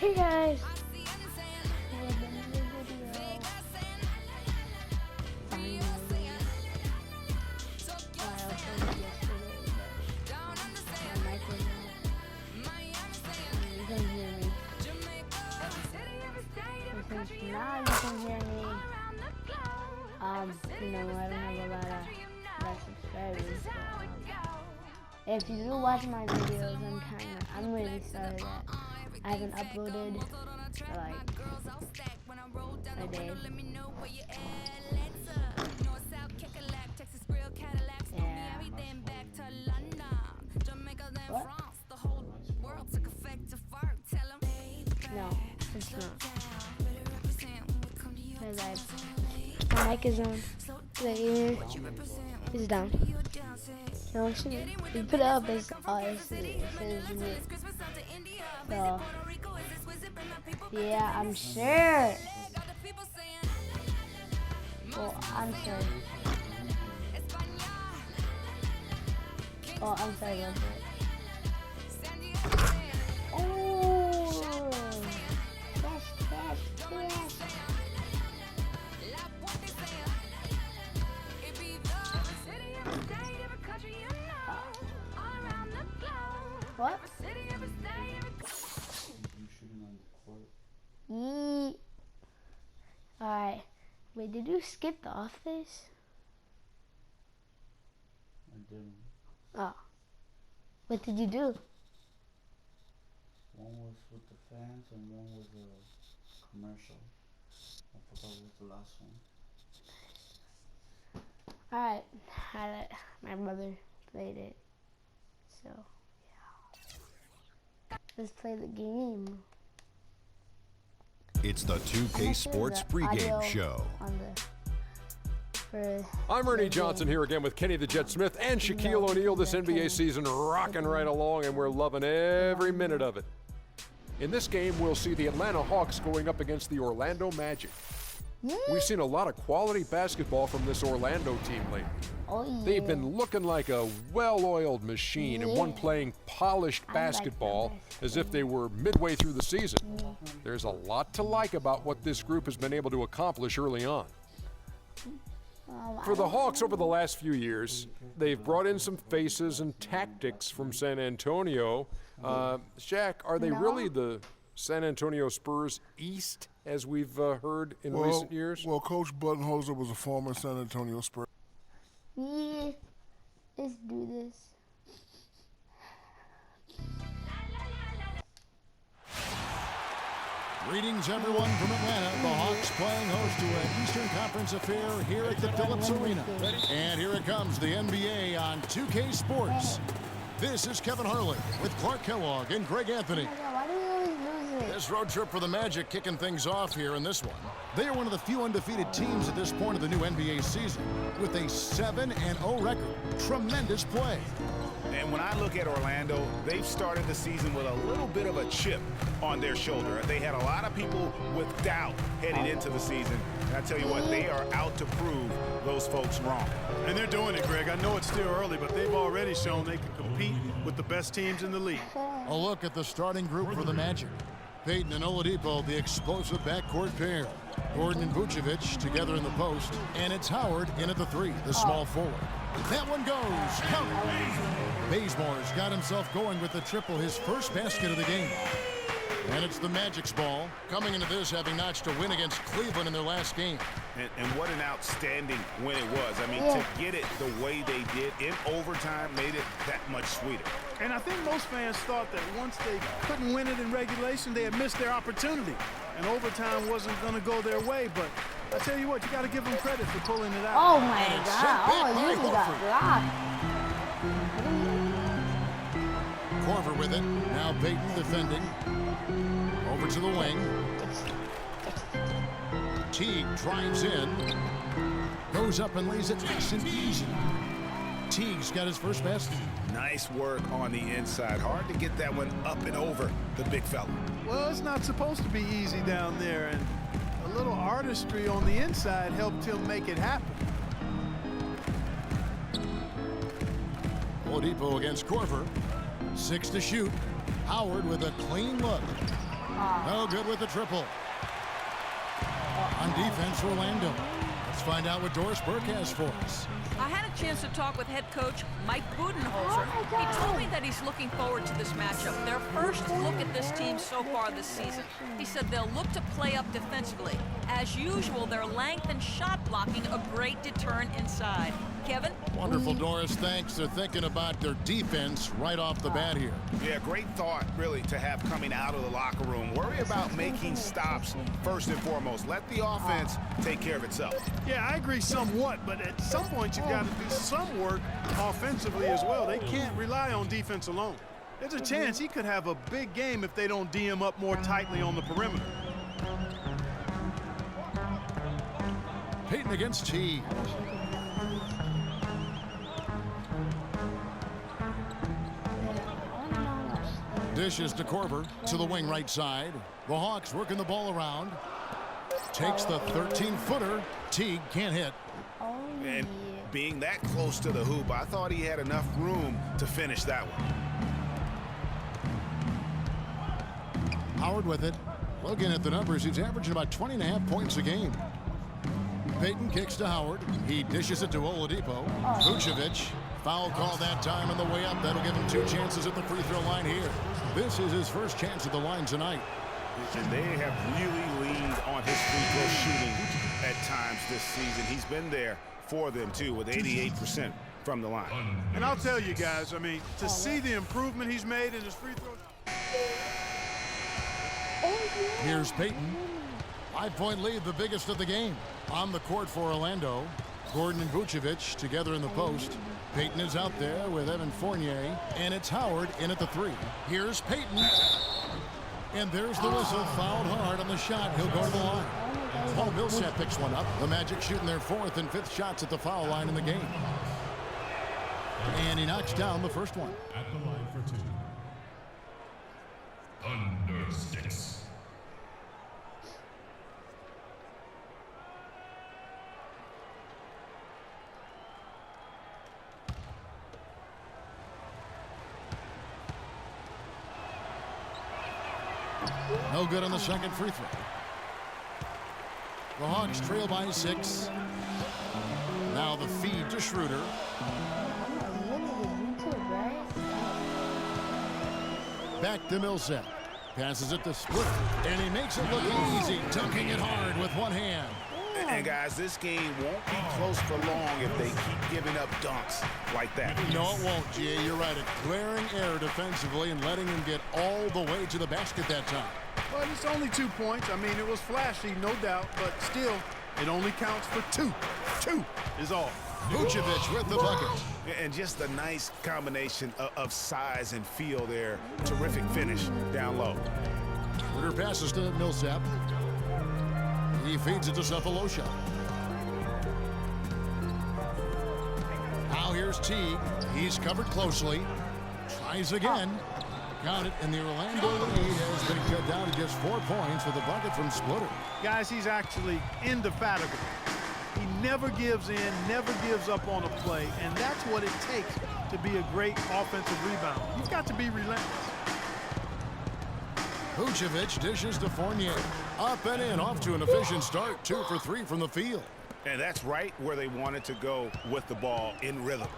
Hey guys. Now you can hear me. You know, I don't have a lot of subscribers. So, if you do watch my videos, I'm really sorry that I haven't uploaded for like a day. Yeah. What? No, it's not. My mic is on. The ear is down. No, you put it up as it says mute. So, yeah, I'm sure. Oh, I'm sorry. Oh, I'm sorry about that. Oh, yes. What? Alright. Wait, did you skip the office? I didn't. Oh. What did you do? One was with the fans and one was a commercial. I forgot what was the last one. Alright. My brother played it. So, yeah. Let's play the game. It's the 2K Sports pregame show. I'm Ernie Johnson here again with Kenny the Jet Smith and Shaquille O'Neal. This NBA season rocking right along, and we're loving every minute of it. In this game, we'll see the Atlanta Hawks going up against the Orlando Magic. We've seen a lot of quality basketball from this Orlando team lately. They've been looking like a well-oiled machine and one playing polished basketball as if they were midway through the season. There's a lot to like about what this group has been able to accomplish early on. For the Hawks over the last few years, they've brought in some faces and tactics from San Antonio. Shaq, are they really the San Antonio Spurs East, as we've heard in recent years? Well, Coach Budenholzer was a former San Antonio Spurs. Yeah, let's do this. Greetings, everyone, from Atlanta. The Hawks playing host to an Eastern Conference affair here at the Phillips Arena. And here it comes, the NBA on 2K Sports. This is Kevin Harlan with Clark Kellogg and Greg Anthony. Why do we always lose it? This road trip for the Magic kicking things off here in this one. They are one of the few undefeated teams at this point of the new NBA season with a 7-0 record. Tremendous play. And when I look at Orlando, they've started the season with a little bit of a chip on their shoulder. They had a lot of people with doubt heading into the season. And I tell you what, they are out to prove those folks wrong. And they're doing it, Greg. I know it's still early, but they've already shown they can compete with the best teams in the league. A look at the starting group for the Magic. Peyton and Oladipo, the explosive backcourt pair. Gordon and Vucevic together in the post. And it's Howard in at the three, the small forward. That one goes. Count it. Bazemore's got himself going with the triple, his first basket of the game. And it's the Magic's ball, coming into this having notched a win against Cleveland in their last game. And what an outstanding win it was. I mean, to get it the way they did in overtime made it that much sweeter. And I think most fans thought that once they couldn't win it in regulation, they had missed their opportunity. And overtime wasn't going to go their way, but I tell you what, you got to give them credit for pulling it out. Oh my God! Oh, you got blocked. Korver with it. Now Peyton defending. Over to the wing. Teague drives in. Goes up and lays it nice and easy. Teague's got his first basket. Nice work on the inside. Hard to get that one up and over the big fella. Well, it's not supposed to be easy down there, and a little artistry on the inside helped him make it happen. Oladipo against Korver. 6 to shoot. Howard with a clean look. No good with the triple. On defense, Orlando. Let's find out what Doris Burke has for us. I had a chance to talk with head coach Mike Budenholzer. He told me that he's looking forward to this matchup. Their first look at this team so far this season. He said they'll look to play up defensively. As usual, their length and shot blocking a great deterrent inside. Kevin? Wonderful, Doris. Thanks. They're thinking about their defense right off the bat here. Yeah, great thought, really, to have coming out of the locker room. Worry about making stops first and foremost. Let the offense take care of itself. Yeah, I agree somewhat, but at some point you've got to do some work offensively as well. They can't rely on defense alone. There's a chance he could have a big game if they don't D him up more tightly on the perimeter. Payton against T. Dishes to Korver to the wing right side. The Hawks working the ball around. Takes the 13-footer. Teague can't hit. And being that close to the hoop, I thought he had enough room to finish that one. Howard with it. Looking at the numbers, he's averaging about 20.5 points a game. Payton kicks to Howard. He dishes it to Oladipo. Vucevic. Foul call that time on the way up. That'll give him 2 chances at the free throw line here. This is his first chance at the line tonight. And they have really leaned on his free throw shooting at times this season. He's been there for them, too, with 88% from the line. And I'll tell you guys, I mean, to see the improvement he's made in his free throws. Here's Payton. 5-point lead, the biggest of the game. On the court for Orlando. Gordon and Vucevic together in the post. Payton is out there with Evan Fournier, and it's Howard in at the 3. Here's Payton. And there's the whistle. Fouled hard on the shot. He'll go to the line. Paul Millsap picks one up. The Magic shooting their 4th and 5th shots at the foul line in the game. And he knocks down the first one. At the line for 2. Under 6. No good on the second free throw. The Hawks trail by 6. Now the feed to Schroeder. Back to Millsap. Passes it to Split. And he makes it look easy, dunking it hard with one hand. And guys, this game won't be close for long if they keep giving up dunks like that. No, it won't, Jay. You're right. A glaring error defensively and letting him get all the way to the basket that time. But it's only 2 points. I mean, it was flashy, no doubt, but still, it only counts for 2. 2 is all. Vucevic with the bucket. And just a nice combination of size and feel there. Terrific finish down low. Schroeder passes to Millsap. He feeds it to Cephalosha. Now here's Teague. He's covered closely. Tries again. Count it, and the Orlando lead has been cut down to just 4 points with a bucket from Splitter. Guys, he's actually indefatigable. He never gives in, never gives up on a play, and that's what it takes to be a great offensive rebounder. You've got to be relentless. Vucevic dishes to Fournier. Up and in, off to an efficient start. 2 for 3 from the field. And that's right where they wanted to go with the ball in rhythm.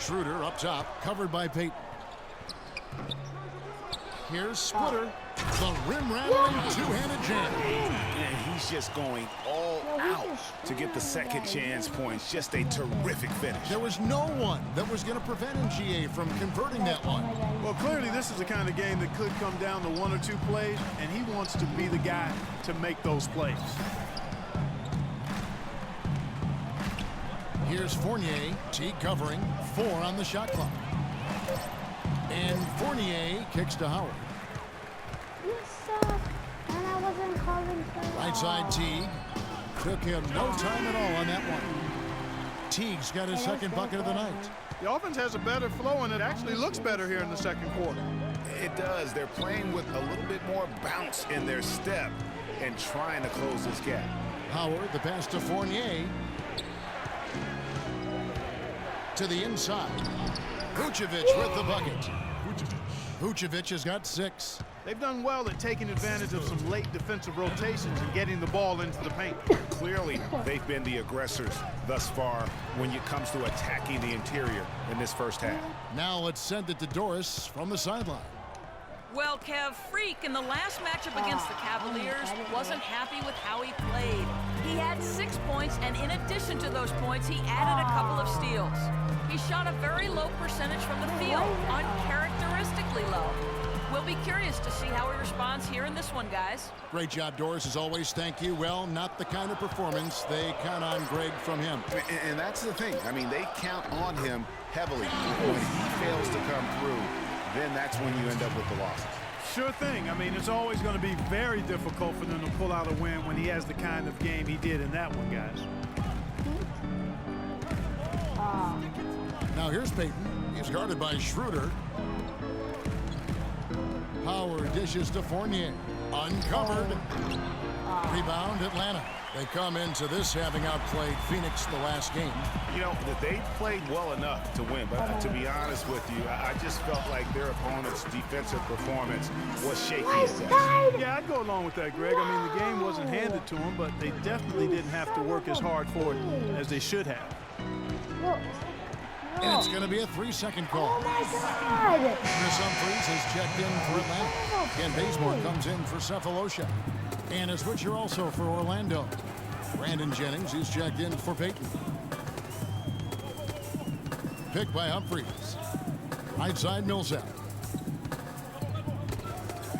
Schroeder up top, covered by Payton. Here's Splitter. The rim-rattling two-handed jam. And he's just going all out to get the second chance points. Just a terrific finish. There was no one that was going to prevent MGA from converting that one. Well, clearly this is the kind of game that could come down to 1 or 2 plays, and he wants to be the guy to make those plays. Here's Fournier. Teague covering. 4 on the shot clock. And Fournier kicks to Howard. You suck, and I wasn't calling for Right side Teague. Took him no time at all on that one. Teague's got his second bucket of the night. The offense has a better flow, and it actually looks better here in the second quarter. It does. They're playing with a little bit more bounce in their step and trying to close this gap. Howard, the pass to Fournier. To the inside. Vucevic with the bucket. Vucevic has got 6. They've done well at taking advantage of some late defensive rotations and getting the ball into the paint. Clearly, they've been the aggressors thus far when it comes to attacking the interior in this first half. Now let's send it to Doris from the sideline. Well, Kev, Freak in the last matchup against the Cavaliers wasn't happy with how he played. He had 6 points, and in addition to those points, he added a couple of steals. He shot a very low percentage from the field, uncharacteristically low. We'll be curious to see how he responds here in this one, guys. Great job, Doris, as always. Thank you. Well, not the kind of performance they count on, Greg, from him. And that's the thing. I mean, they count on him heavily. When he fails to come through, then that's when you end up with the losses. Sure thing. I mean, it's always going to be very difficult for them to pull out a win when he has the kind of game he did in that one, guys. Now here's Payton. He's guarded by Schroeder. Howard dishes to Fournier. Uncovered. Rebound, Atlanta. They come into this having outplayed Phoenix the last game. You know, they played well enough to win, but to be honest with you, I just felt like their opponent's defensive performance was shaky at best. Yeah, I'd go along with that, Greg. I mean, the game wasn't handed to them, but they definitely didn't have to work as hard for it as they should have. And it's going to be a 3-second call. Oh my God! Chris Humphries has checked in for Atlanta. Ken Bazemore comes in for Cephalosha. And a switcher also for Orlando. Brandon Jennings is checked in for Payton. Pick by Humphries. Right side Millsap.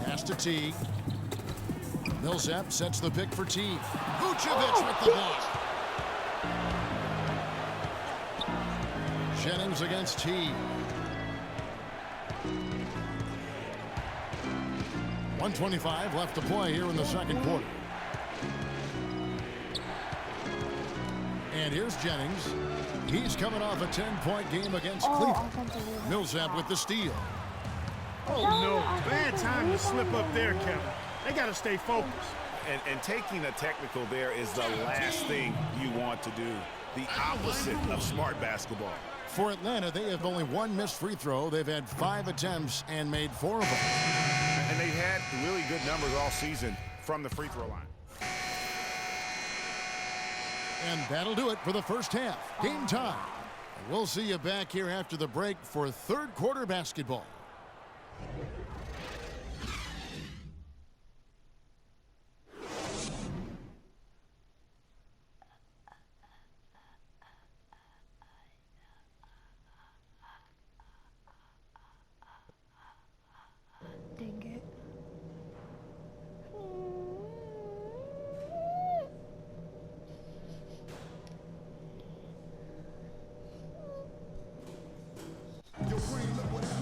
Pass to T. Millsap sets the pick for T. Vucevic with the block. Jennings against T. 1:25 left to play here in the second quarter. And here's Jennings. He's coming off a 10-point game against Cleveland. Millsap with the steal. Oh, no. Bad time to slip up there, Kevin. They got to stay focused. And taking a technical there is the last thing you want to do. The opposite of smart basketball. For Atlanta, they have only 1 missed free throw. They've had 5 attempts and made 4 of them. And they've had really good numbers all season from the free throw line. And that'll do it for the first half. Game time. And we'll see you back here after the break for third quarter basketball.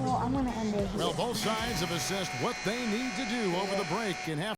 Well, I'm going to end it here. Well, both sides have assessed what they need to do over the break in half.